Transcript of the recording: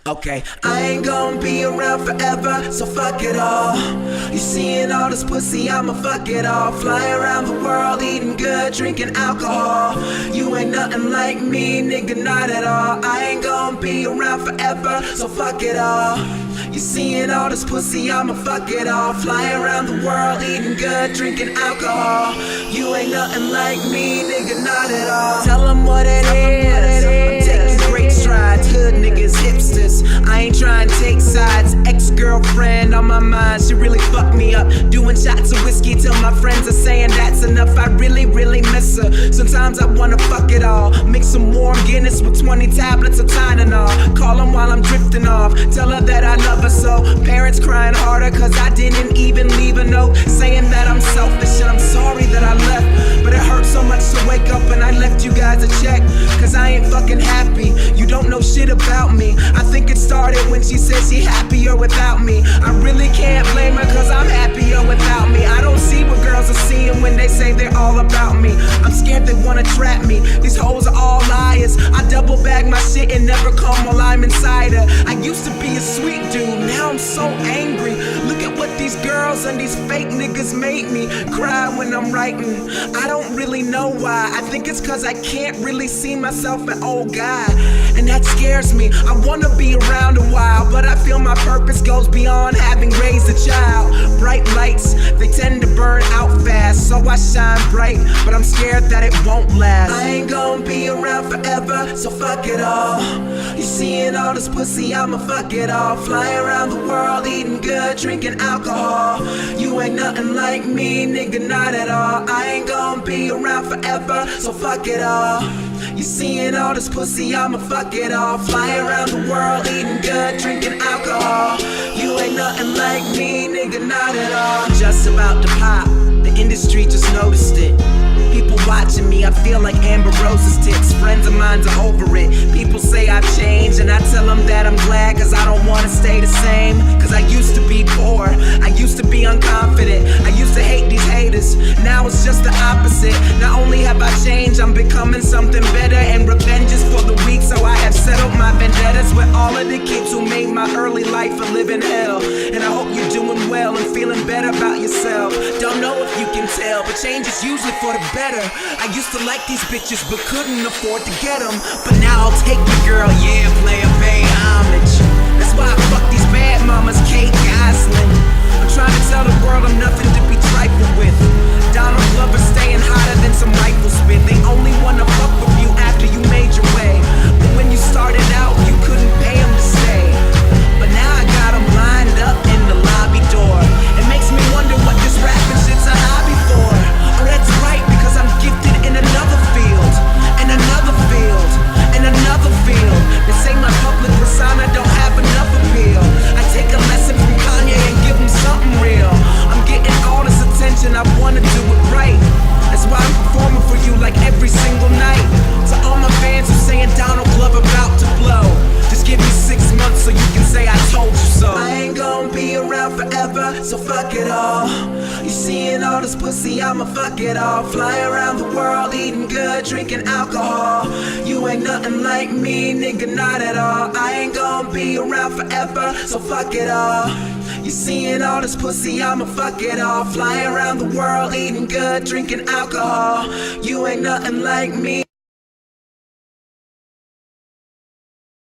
Okay, I ain't gonna be around forever, so fuck it all. You seeing all this pussy, I'ma fuck it all. Fly around the world, eating good, drinking alcohol. You ain't nothing like me, nigga, not at all. I ain't gonna be around forever, so fuck it all. You seeing all this pussy, I'ma fuck it all. Fly around the world, eating good, drinking alcohol. You ain't nothing like me, nigga, not at all. Tell them what it is. I'm taking great strides, hood niggas, hipsters. I ain't trying to take sides. Ex-girlfriend on my mind, she really fucked me up. Doing shots of whiskey till my friends are saying that's enough. I really, really miss her. Sometimes I wanna fuck it all. Mix some warm Guinness with 20 tablets of Tylenol. Call them while I'm drifting off. Tell her that I love her so. Parents crying harder cause I didn't even leave a note saying that I'm selfish and I'm sorry that I left. But it hurts so much to wake up and I left you guys a check. Cause I ain't fucking happy. You don't know shit about me. I think it started when she said she happier without me. I really can't blame her cause I'm happier without me. I don't see what girls are seeing when they say they're all about me. I'm scared they wanna trap me. These hoes are all liars. I double bag my shit and never come while I'm inside her. I used to be a sweet dude, now I'm so angry. Look at what these girls and these fake niggas made me cry when I'm writing. I don't really know why. I think it's cause I can't really see myself an old guy, and that scares me. I wanna be around a while, but I feel my purpose goes beyond having raised a child. Bright lights, they tend to burn out fast, so I shine bright, but I'm scared that it won't last. I ain't gonna be around forever, so fuck it all. You seeing all this pussy, I'ma fuck it all. Fly around the world, eating good, drinking alcohol. You ain't nothing like me, nigga, not at all. I ain't gonna be around forever, so fuck it all. You seeing all this pussy, I'ma fuck it all. Fly around the world, eating good, drinking alcohol. You ain't nothing like me, nigga, not at all. I'm just about to pop, the industry just noticed it. People watching me, I feel like Amber Rose's tits. Friends of mine are over it. People say I've changed, and I tell them that I'm glad, cause I don't wanna stay the same. Cause I used to be poor, I used to be unconfident, I used to hate these haters. Now it's just the opposite. Not only have I changed, I'm becoming something better. And revenge is for the weak, so I have settled my vendettas with all of the kids who made my early life a living hell. And I hope you're doing well and feeling better about yourself. Don't know if you can tell, but change is usually for the better. I used to like these bitches but couldn't afford to get them. But now I'll take your girl, yeah, player, pay homage. That's why I fuck these bad mamas, Kate Gosselin. I'm trying to tell the world I'm nothing to be trifled with. Donald Glover staying hotter than some rifle spit. They only wanna fuck with you after you made your way. But when you started out, you couldn't pay them to stay. But now I got them lined up in the lobby door. It makes me wonder what this rapping shit's a hobby for. Oh, that's right, because I'm gifted in another field, and another field, and another field. They say my public persona don't have enough appeal. I take a lesson from Kanye and give him something real. I'm getting all this attention, I wanna do it right. That's why I'm performing for you like every single night. To all my fans who saying Donald Glover about to blow, just give me 6 months so you can say I told you so. I ain't gonna be around forever, so fuck it all. You seeing all this pussy, I'ma fuck it all. Fly around the world, eating good, drinking alcohol. You ain't nothing like me, nigga, not at all. I ain't gonna be around forever, so fuck it all. You seeing all this pussy, I'ma fuck it all. Fly around the world, eating good, drinking alcohol. You ain't nothing like me.